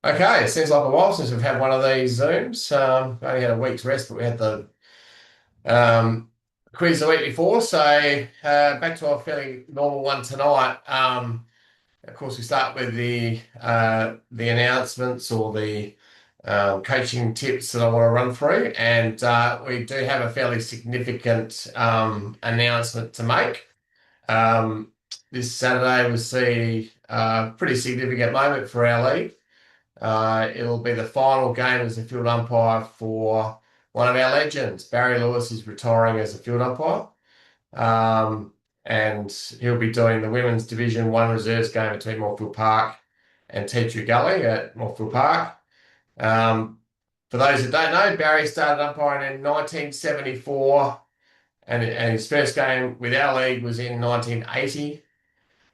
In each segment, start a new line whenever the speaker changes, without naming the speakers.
Okay, it seems like a while since we've had one of these Zooms. We only had a week's rest, but we had the um, quiz the week before. So back to our fairly normal one tonight. Of course, we start with the announcements or the coaching tips that I want to run through, and we do have a fairly significant announcement to make. Um, this Saturday we see a pretty significant moment for our league. It'll be the final game as a field umpire for one of our legends. Barry Lewis is retiring as a field umpire. Um, and he'll be doing the Women's Division 1 reserves game between Moorfield Park and Tea Tree Gully at Moorfield Park. Um, for those that don't know, Barry started umpiring in 1974, and his first game with our league was in 1980.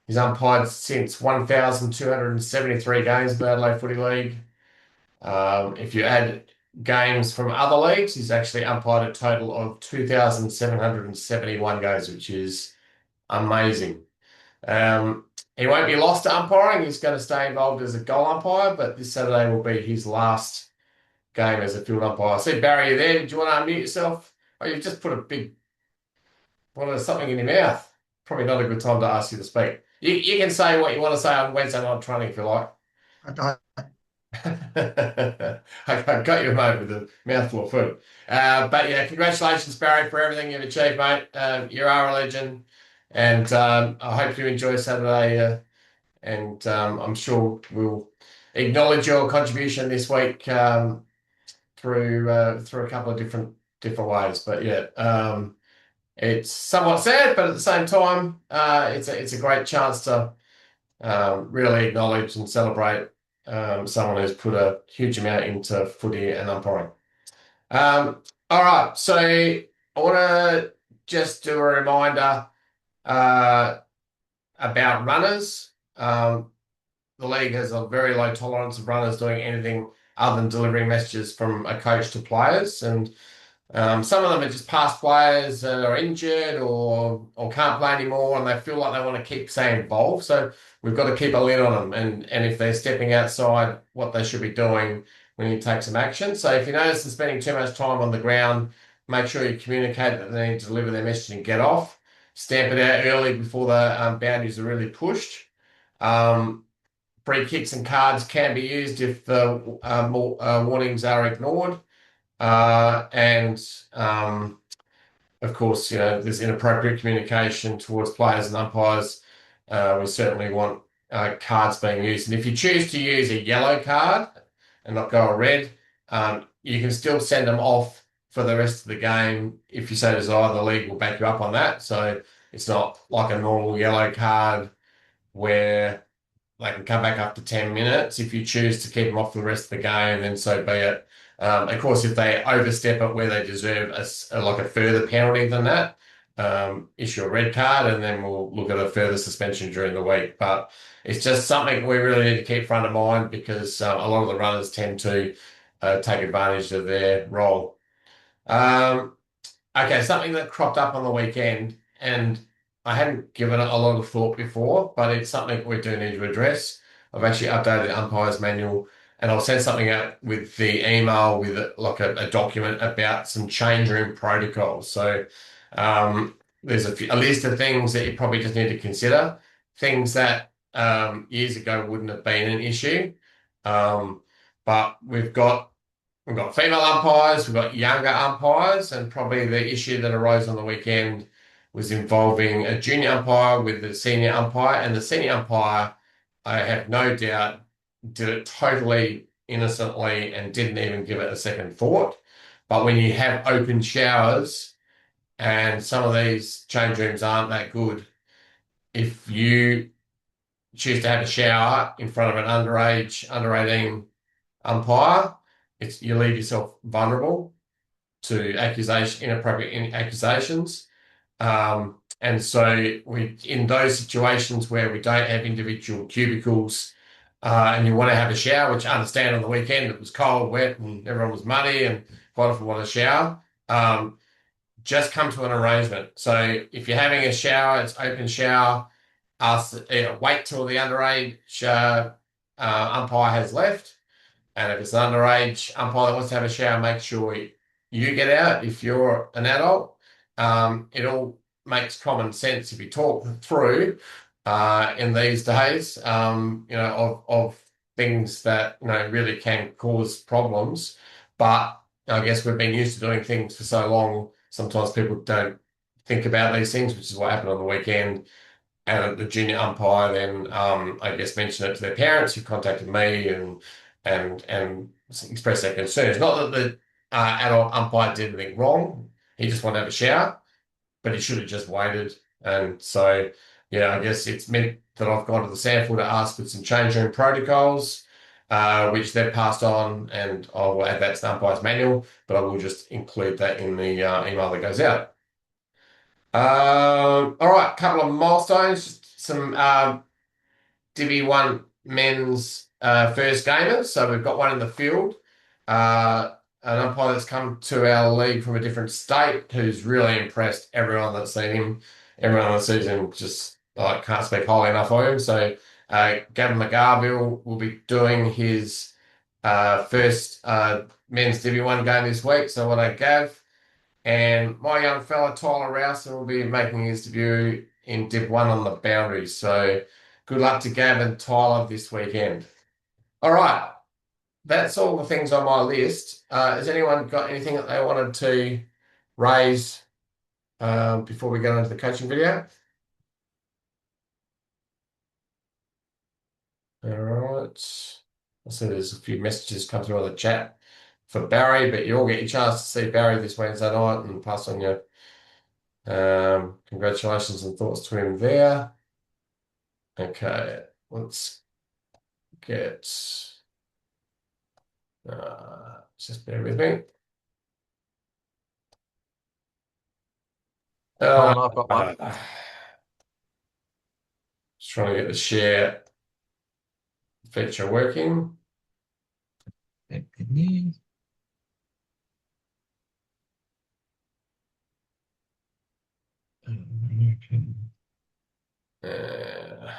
He's umpired since 1,273 games with the Adelaide Footy League. If you add games from other leagues, he's actually umpired a total of 2,771 games, which is amazing. Um, he won't be lost to umpiring. He's going to stay involved as a goal umpire, but this Saturday will be his last game as a field umpire. See, Barry, you there? Did you want to unmute yourself? Oh, you've just put a big something in your mouth. Probably not a good time to ask you to speak. You can say what you want to say on Wednesday night training if you like.
I don't,
I got you a moment with a mouthful of food. But yeah, congratulations, Barry, for everything you've achieved, mate. You are a legend, and I hope you enjoy Saturday. And I'm sure we'll acknowledge your contribution this week through a couple of different ways. But yeah, it's somewhat sad, but at the same time, it's a great chance to really acknowledge and celebrate someone who's put a huge amount into footy and umpiring. All right, so I want to just do a reminder uh, about runners. The league has a very low tolerance of runners doing anything other than delivering messages from a coach to players, and some of them are just past players that are injured or can't play anymore, and they feel like they want to keep staying involved. So we've got to keep a lid on them, and if they're stepping outside what they should be doing, we need to take some action. So if you notice them spending too much time on the ground, make sure you communicate that they need to deliver their message and get off. Stamp it out early before the boundaries are really pushed. Um, Free kicks and cards can be used if the warnings are ignored. And of course, there's inappropriate communication towards players and umpires. We certainly want cards being used. And if you choose to use a yellow card and not go a red, you can still send them off for the rest of the game if you so desire. The league will back you up on that. So it's not like a normal yellow card where they can come back after 10 minutes. If you choose to keep them off for the rest of the game, then so be it. Of course, if they overstep it where they deserve like a further penalty than that, issue a red card, and then we'll look at a further suspension during the week. But it's just something we really need to keep front of mind because a lot of the runners tend to take advantage of their role. Um, Okay, something that cropped up on the weekend, and I hadn't given it a lot of thought before, but it's something we do need to address. I've actually updated the umpire's manual, and I'll send something out with the email with like a document about some change room protocols. So there's a list of things that you probably just need to consider, things that years ago wouldn't have been an issue. Um, but we've got female umpires, we've got younger umpires, and probably the issue that arose on the weekend was involving a junior umpire with the senior umpire, and the senior umpire, I have no doubt, did it totally innocently and didn't even give it a second thought. But when you have open showers, and some of these change rooms aren't that good, if you choose to have a shower in front of an under 18 umpire, you leave yourself vulnerable to inappropriate accusations. And so in those situations where we don't have individual cubicles, and you want to have a shower, which I understand on the weekend it was cold, wet, and everyone was muddy, and quite often want a shower. Just come to an arrangement. So if you're having a shower, it's open shower. Wait till the underage umpire has left. And if it's an underage umpire that wants to have a shower, make sure you get out if you're an adult. It all makes common sense if you talk through in these days, of things that really can cause problems. But I guess we've been used to doing things for so long. Sometimes people don't think about these things, which is what happened on the weekend. And the junior umpire then, I guess, mentioned it to their parents, who contacted me and expressed their concerns. Not that the adult umpire did anything wrong; he just wanted to have a shower, but he should have just waited. And so, yeah, I guess it's meant that I've gone to the sample to ask for some change room protocols, which they've passed on, and I will add that to the umpire's manual. But I will just include that in the email that goes out. All right, couple of milestones, some Divi 1 men's first gamers. So we've got one in the field, an umpire that's come to our league from a different state who's really impressed everyone that's seen him. Everyone that sees him just can't speak highly enough of him. So Gavin McGarville will be doing his first men's Divi 1 game this week. So what I Gav. And my young fella, Tyler Rouse, will be making his debut in Div 1 on the boundaries. So good luck to Gav and Tyler this weekend. All right, that's all the things on my list. Has anyone got anything that they wanted to raise before we go into the coaching video? All right. I see there's a few messages come through on the chat for Barry, but you all get your chance to see Barry this Wednesday night and pass on your congratulations and thoughts to him there. Okay, let's get, just bear with me.
Colin, I've got one.
Just trying to get the share feature working. Uh,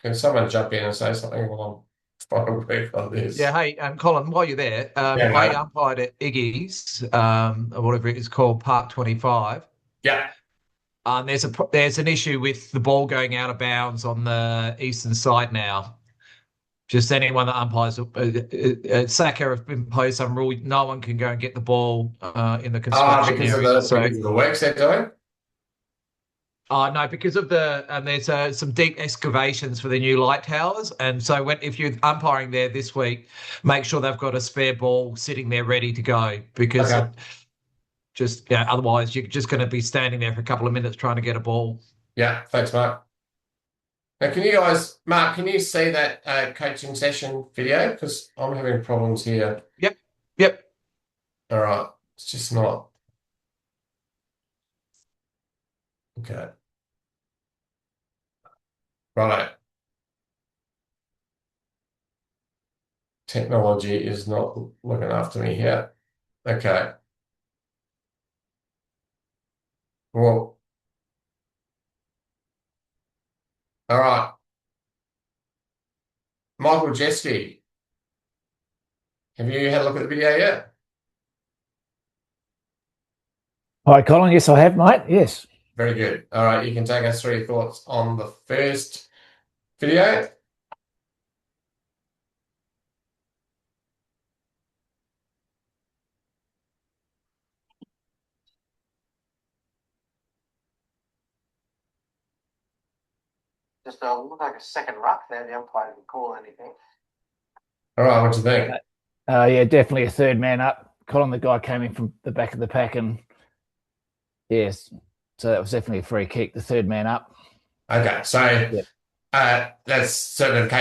can someone jump in and say something while I'm trying to work on
Yeah,
this?
hey, Colin, while you're there,
Yeah,
I
mate.
umpired at Iggy's, or whatever it is called, Park 25.
Yeah.
There's an issue with the ball going out of bounds on the eastern side now. Just anyone that umpires, Saka have imposed some rule. No one can go and get the ball in the construction area. So,
Because of the works they're doing.
no, because of there's some deep excavations for the new light towers, and so if you're umpiring there this week, make sure they've got a spare ball sitting there ready to go because
Okay.
just yeah, otherwise you're just going to be standing there for a couple of minutes trying to get a ball.
Yeah. Thanks, Mark. Now, can you guys, Mark, can you see that coaching session video? Because I'm having problems here.
Yep, yep.
All right. It's just not. Okay. Right. Technology is not looking after me here. Okay. Well, all right. Michael Jeske, have you had a look at the video yet?
Hi, Colin. Yes, I have, mate. Yes.
Very good. All right. You can take us through your thoughts on the first video.
Just looked like a second ruck there. The umpire didn't call anything.
All right. What do you think?
Yeah, definitely a third man up. Colin, the guy came in from the back of the pack, and yes, so that was definitely a free kick. The third man up.
Okay. So
Yep.
that's sort of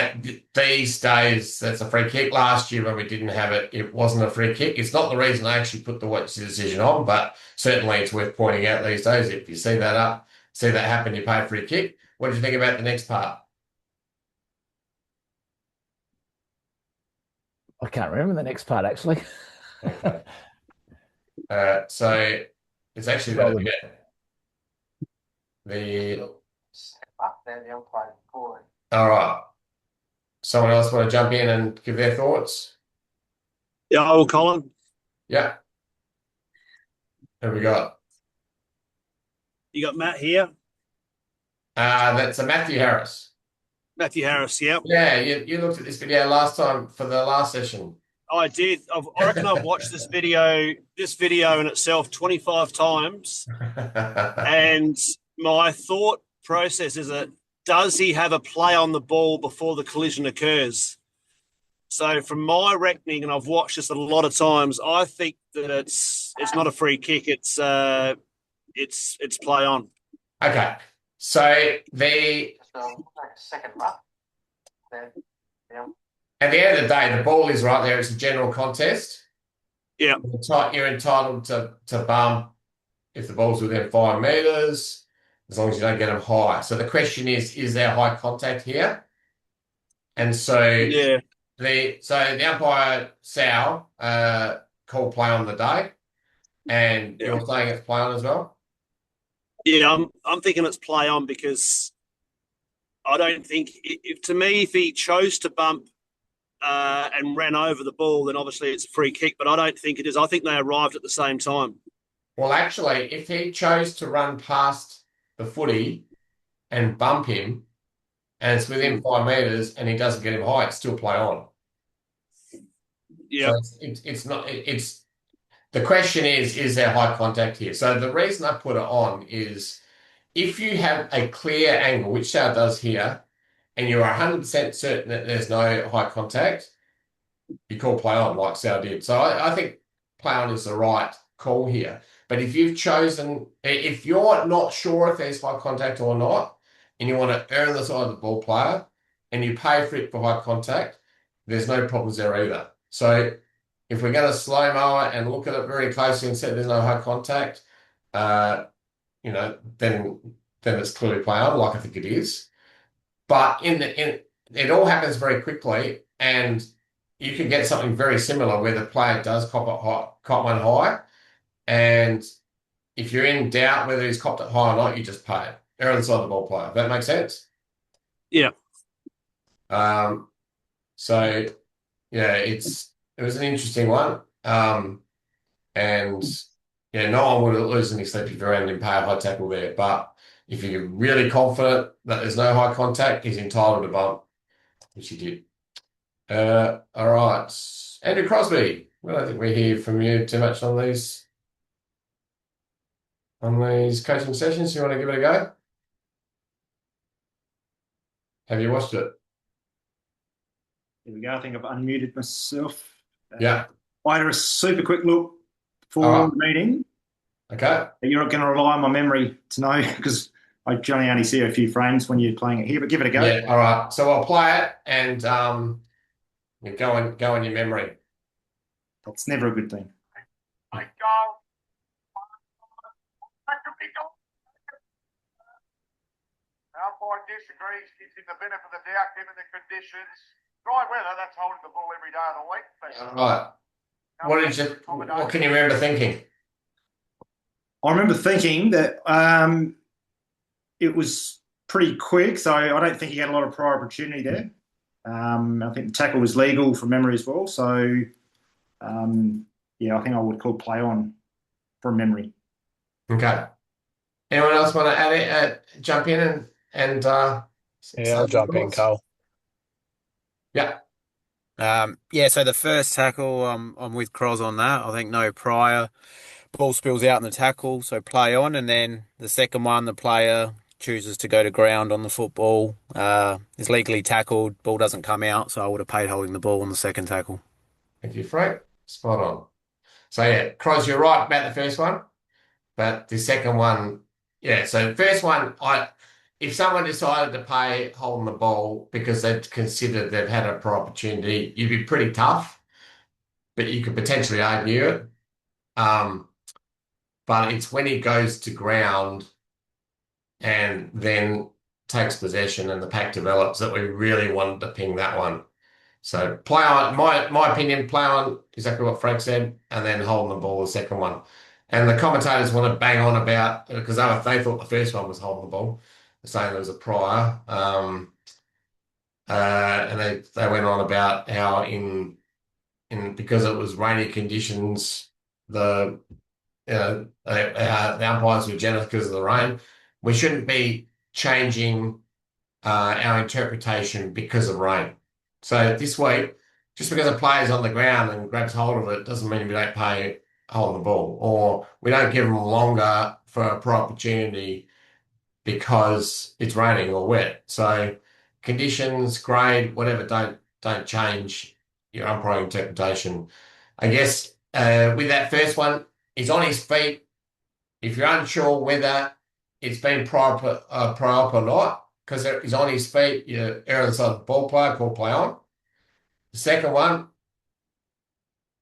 these days, that's a free kick. Last year when we didn't have it, it wasn't a free kick. It's not the reason I actually put the watch decision on, but certainly it's worth pointing out these days. If you see that happen, you pay a free kick. What do you think about the next part?
I can't remember the next part actually.
Okay. So it's actually
Scroll a bit.
the
Second ruck there. The umpire didn't call it.
all right. someone else want to jump in and give their thoughts?
Yeah, I will, Colin.
Yeah. Who have we got?
You got Matt here.
That's a Matthew Harris.
Matthew Harris, yeah.
Yeah, you looked at this video last time for the last session.
I did. I reckon I've watched this video in itself 25 times. And my thought process is that does he have a play on the ball before the collision occurs? So from my reckoning, and I've watched this a lot of times, I think that it's not a free kick. It's play on.
Okay. So the
Just like a second ruck there. Yeah.
at the end of the day, the ball is right there. It's a general contest.
Yeah.
You're entitled to bump if the ball's within 5 meters, as long as you don't get them high. So the question is there high contact here? And so
Yeah.
the umpire Sal called play on the day, and you're saying it's play on as well.
Yeah, I'm thinking it's play on because I don't think if he chose to bump and ran over the ball, then obviously it's a free kick. But I don't think it is. I think they arrived at the same time.
Well, actually, if he chose to run past the footy and bump him, and it's within 5 meters, and he doesn't get him high, it's still play on.
Yeah.
So it's not. It's the question is there high contact here? So the reason I put it on is if you have a clear angle, which Sal does here, and you're 100% certain that there's no high contact, you call play on like Sal did. So I think play on is the right call here. But if you're not sure if there's high contact or not, and you want to err on the side of the ball player, and you pay for it for high contact, there's no problems there either. So if we're going to slow-mo it and look at it very closely and say there's no high contact, then it's clearly play on, like I think it is. But it all happens very quickly, and you can get something very similar where the player does cop one high, and if you're in doubt whether he's copped it high or not, you just pay it. Err on the side of the ball player. Does that make sense?
Yeah.
So yeah, it was an interesting one. And yeah, no one would lose any sleep if you ran and pay a high tackle there. But if you're really confident that there's no high contact, he's entitled to bump, which he did. All right. Andrew Crosby. I don't think we hear from you too much on these coaching sessions. You want to give it a go? Have you watched it?
There we go. I think I've unmuted myself.
Yeah.
I had a super quick look for
All
the meeting.
Okay.
You're not going to rely on my memory to know because I generally only see a few frames when you're playing it here, but give it a go.
Yeah. All right. So I'll play it and you go in your memory.
That's never a good thing.
Umpire disagrees, gives him the benefit of the doubt given the conditions. Dry weather, that's holding the ball every day of the week.
All right. What can you remember thinking?
I remember thinking that it was pretty quick, so I don't think he had a lot of prior opportunity there. I think the tackle was legal from memory as well. So, yeah, I think I would call play on from memory.
Okay. Anyone else want to add it? Jump in and
Yeah, I'll jump in, Cole.
Yeah.
Yeah, so the first tackle, I'm with Croz on that. I think no prior. Ball spills out in the tackle, so play on. And then the second one, the player chooses to go to ground on the football. Is legally tackled. Ball doesn't come out, so I would have paid holding the ball on the second tackle.
Thank you, Frank. Spot on. So yeah, Croz, you're right about the first one, but the second one, yeah. So the first one, if someone decided to pay holding the ball because they'd considered they've had a prior opportunity, you'd be pretty tough, but you could potentially argue it. But it's when he goes to ground and then takes possession and the pack develops that we really wanted to ping that one. So play on, my opinion, play on exactly what Frank said, and then holding the ball the second one. And the commentators want to bang on about, because they thought the first one was holding the ball, saying there was a prior. and they went on about how because it was rainy conditions, the the umpires were generous because of the rain. We shouldn't be changing our interpretation because of rain. So this week, just because a player's on the ground and grabs hold of it doesn't mean we don't pay hold of the ball, or we don't give them longer for a pro opportunity because it's raining or wet. So conditions, grade, whatever, don't change your umpiring interpretation. I guess with that first one, he's on his feet. If you're unsure whether it's been pro-op or not, because he's on his feet, you err on the side of the ball player, call play on. The second one,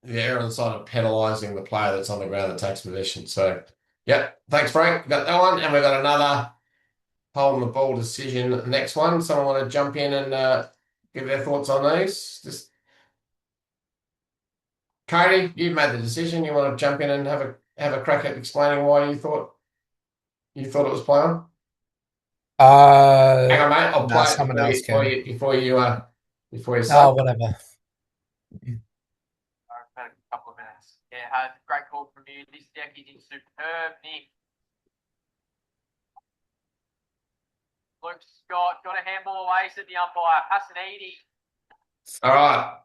the err on the side of penalising the player that's on the ground that takes possession. So, yeah, thanks, Frank. We've got that one, and we've got another holding the ball decision. Next one, someone want to jump in and give their thoughts on these? Just Cody, you've made the decision. You want to jump in and have a crack at explaining why you thought it was play on? Hang on, mate. I'll
no,
play it
someone else can.
before you
Oh,
start.
whatever.
A couple of minutes. Yeah, great call from you. This deck is in superb nick. Luke Scott got a handball away, said the umpire. Hassanidi.
All right.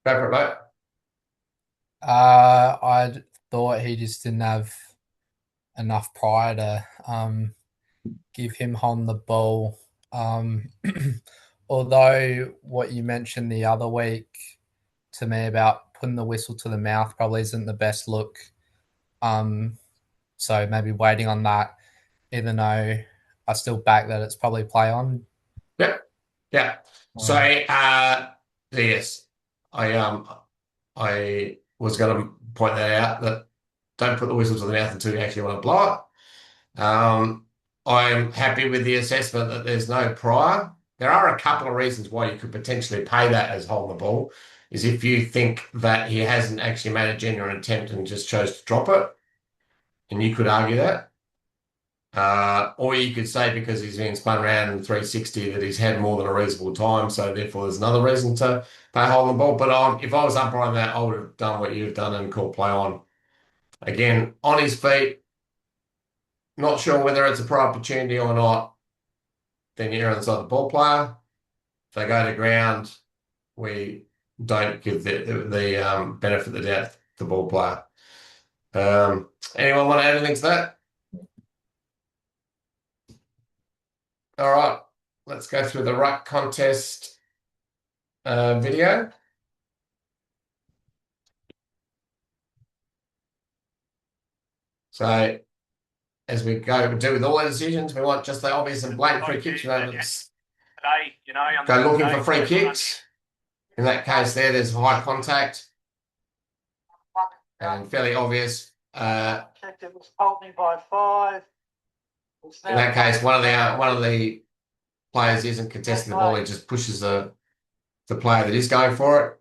Go for it, mate.
I thought he just didn't have enough pride to give him on the ball. Although what you mentioned the other week to me about putting the whistle to the mouth probably isn't the best look. So maybe waiting on that, even though I still back that it's probably play on.
Yep. Yeah. So yes, I was going to point that out, that don't put the whistle to the mouth until you actually want to blow it. I'm happy with the assessment that there's no prior. There are a couple of reasons why you could potentially pay that as holding the ball, is if you think that he hasn't actually made a genuine attempt and just chose to drop it, and you could argue that. Or you could say because he's been spun around in 360 that he's had more than a reasonable time, so therefore there's another reason to pay holding the ball. But if I was umpiring that, I would have done what you've done and called play on. Again, on his feet, not sure whether it's a pro opportunity or not, then you're on the side of the ball player. If they go to ground, we don't give the benefit of the doubt to the ball player. Anyone want to add anything to that? All right, let's go through the ruck contest video. So, as we do with all our decisions, we want just the obvious and blatant free kicks. Go looking for free kicks. In that case, there's high contact and fairly obvious.
Checked it was holding by 5.
In that case, one of the players isn't contesting the ball; he just pushes the player that is going for it.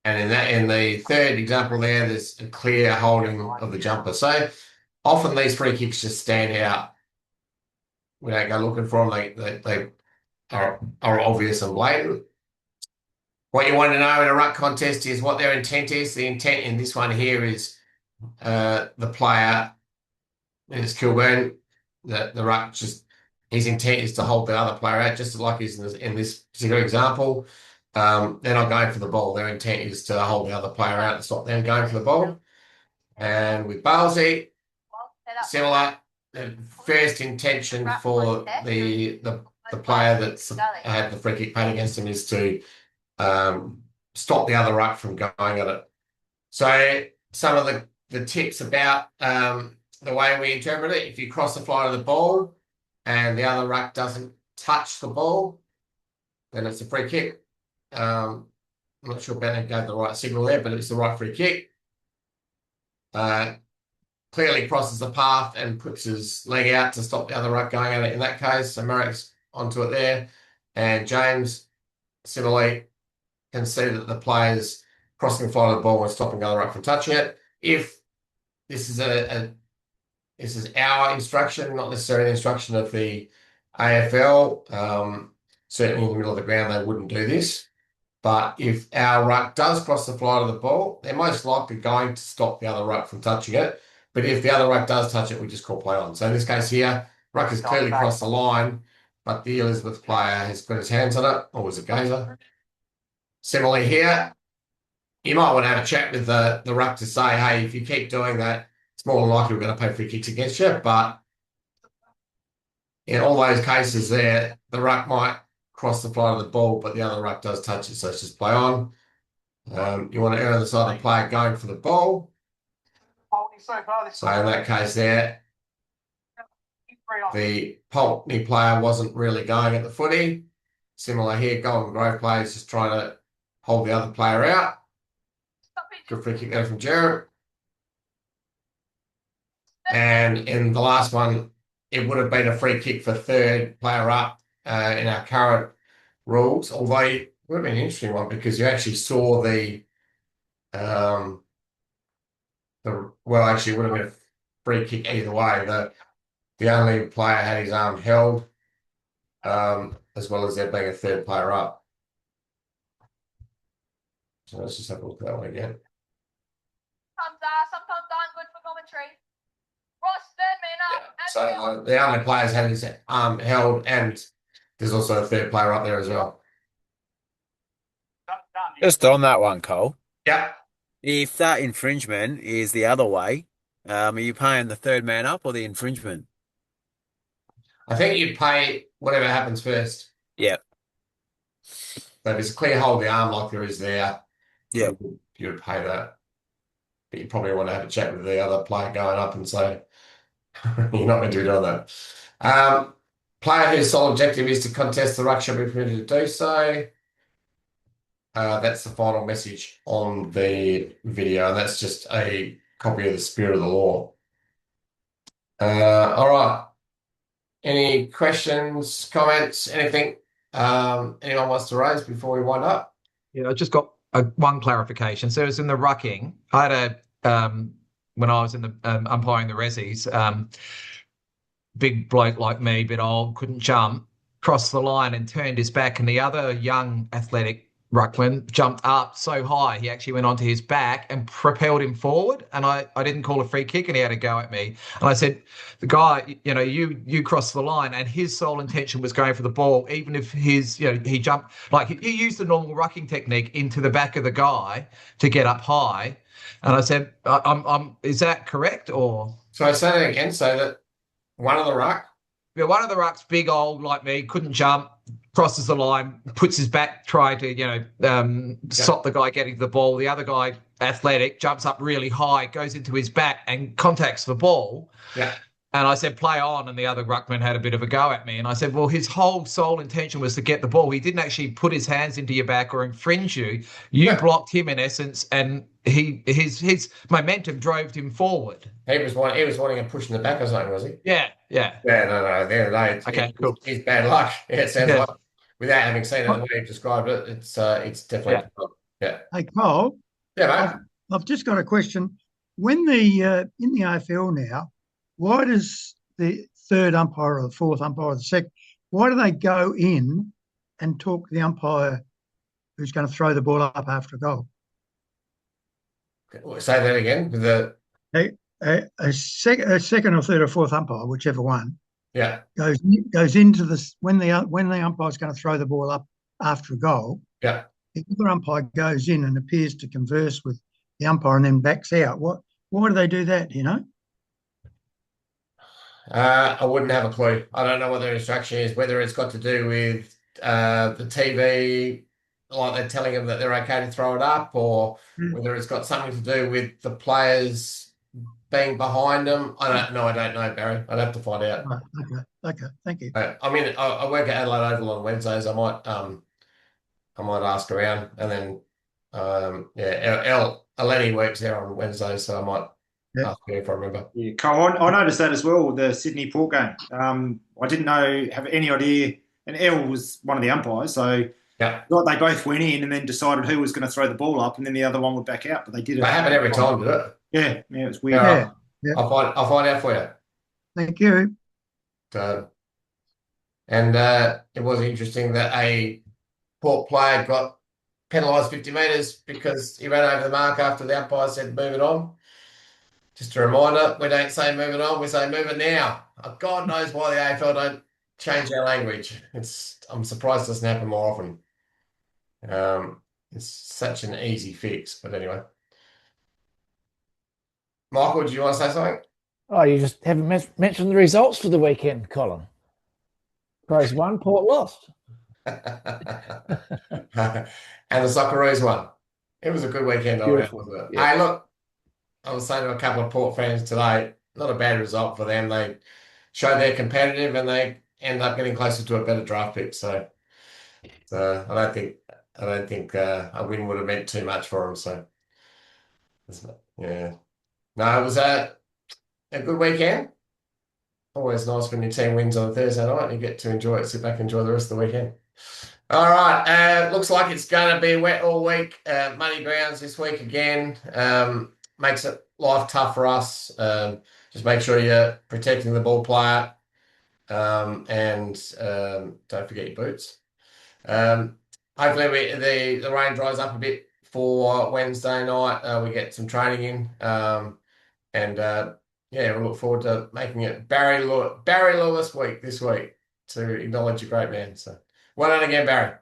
And in the third example there's a clear holding of the jumper. So often these free kicks just stand out. We don't go looking for them; they are obvious and blatant. What you want to know in a ruck contest is what their intent is. The intent in this one here is the player, it's Kilburn, the ruck, just his intent is to hold the other player out, just like is in this particular example. They're not going for the ball. Their intent is to hold the other player out and stop them going for the ball. And with Balsey, similar. The first intention for the player that's had the free kick paid against him is to stop the other ruck from going at it. So some of the tips about the way we interpret it: if you cross the flight of the ball and the other ruck doesn't touch the ball, then it's a free kick. I'm not sure Bennett gave the right signal there, but it's the right free kick. Clearly crosses the path and puts his leg out to stop the other ruck going at it in that case. So Merrick's onto it there. And James, similarly, can see that the player's crossing the flight of the ball and stopping the other ruck from touching it. If this is this is our instruction, not necessarily the instruction of the AFL, certainly in the middle of the ground, they wouldn't do this. But if our ruck does cross the flight of the ball, they're most likely going to stop the other ruck from touching it. But if the other ruck does touch it, we just call play on. So in this case here, ruck has clearly crossed the line, but the Elizabeth player has got his hands on it, or was it Gazer? Similarly here, you might want to have a chat with the ruck to say, hey, if you keep doing that, it's more than likely we're going to pay free kicks against you. But in all those cases there, the ruck might cross the flight of the ball, but the other ruck does touch it, so it's just play on. You want to err on the side of the player going for the ball. So in that case there, the Pulteney player wasn't really going at the footy. Similar here, Golden Grove player is just trying to hold the other player out. Good free kick there from Jared. And in the last one, it would have been a free kick for third player up in our current rules, although it would have been an interesting one because you actually saw actually it would have been a free kick either way. The only player had his arm held, as well as there being a third player up. So let's just have a look at that one again.
Sometimes I'm good for commentary. Ross, third man up.
So the only players had his arm held, and there's also a third player up there as well.
Just on that one, Cole.
Yeah.
If that infringement is the other way, are you paying the third man up or the infringement?
I think you pay whatever happens first.
Yeah.
So if it's a clear hold of the arm like there is there,
yeah,
you would pay that. But you probably want to have a chat with the other player going up and say, you're not going to do that. Player whose sole objective is to contest the ruck shall be permitted to do so. That's the final message on the video, and that's just a copy of the spirit of the law. All right. Any questions, comments, anything anyone wants to raise before we wind up?
Yeah, I just got one clarification. So it was in the rucking. I had when I was in the umpiring the Rezzies, big bloke like me, bit old, couldn't jump, crossed the line and turned his back, and the other young athletic ruckman jumped up so high he actually went onto his back and propelled him forward, and I didn't call a free kick and he had a go at me, and I said, the guy, you crossed the line, and his sole intention was going for the ball, even if he jumped, like he used the normal rucking technique into the back of the guy to get up high, and I said, is that correct? Or
so I say that again, so that one of the
rucks, big old like me, couldn't jump, crosses the line, puts his back, trying to, stop the guy getting the ball. The other guy, athletic, jumps up really high, goes into his back and contacts the ball.
Yeah.
And I said, play on. And the other ruckman had a bit of a go at me. And I said, well, his whole sole intention was to get the ball. He didn't actually put his hands into your back or infringe you. You blocked him in essence, and his momentum drove him forward.
He was wanting to push in the back or something, was he?
Yeah.
Yeah, no.
Okay, cool.
It's bad luck. Yeah, it sounds like, without having seen it the way you've described it, it's definitely yeah.
Hey, Cole.
Yeah, mate.
I've just got a question. When the in the AFL now, why does the third umpire or the fourth umpire or the second, why do they go in and talk to the umpire who's going to throw the ball up after a goal?
Say that again. With
a second or third or fourth umpire, whichever one, goes into this when the umpire's going to throw the ball up after a goal.
Yeah.
The other umpire goes in and appears to converse with the umpire and then backs out. Why do they do that? Do you know?
I wouldn't have a clue. I don't know what their instruction is, whether it's got to do with the TV, like they're telling them that they're okay to throw it up, or whether it's got something to do with the players being behind them. I don't know, Barry. I'd have to find out.
Okay. Thank you.
I mean, I work at Adelaide Oval on Wednesdays. I might ask around, and then Eleni works there on Wednesdays, so I might ask her if I remember.
Yeah, Cole, I noticed that as well. The Sydney Port game. I didn't have any idea, and El was one of the umpires, so
yeah,
they both went in and then decided who was going to throw the ball up, and then the other one would back out. But they did it.
They happen every time, did it?
Yeah, it was weird.
Yeah.
I'll find out for you.
Thank you.
So, And it was interesting that a Port player got penalised 50 metres because he ran over the mark after the umpire said move it on. Just a reminder, we don't say move it on, we say move it now. God knows why the AFL don't change our language. I'm surprised it doesn't happen more often. It's such an easy fix, but anyway. Michael, do you want to say something?
Oh, you just haven't mentioned the results for the weekend, Colin. Crows won, Port lost.
And the Socceroos won. It was a good weekend,
Beautiful.
wasn't it?
Yeah.
Hey, look, I was saying to a couple of Port fans today, not a bad result for them. They showed they're competitive and they end up getting closer to a better draft pick. So I don't think a win would have meant too much for them. So yeah, no, it was a good weekend. Always nice when your team wins on a Thursday night and you get to enjoy it, sit back and enjoy the rest of the weekend. All right, looks like it's going to be wet all week. Muddy grounds this week again. Makes it life tough for us. Just make sure you're protecting the ball player, and don't forget your boots. Hopefully the rain dries up a bit for Wednesday night. We get some training in, and yeah, we'll look forward to making it Barry Lewis week this week to acknowledge a great man. So well done again, Barry.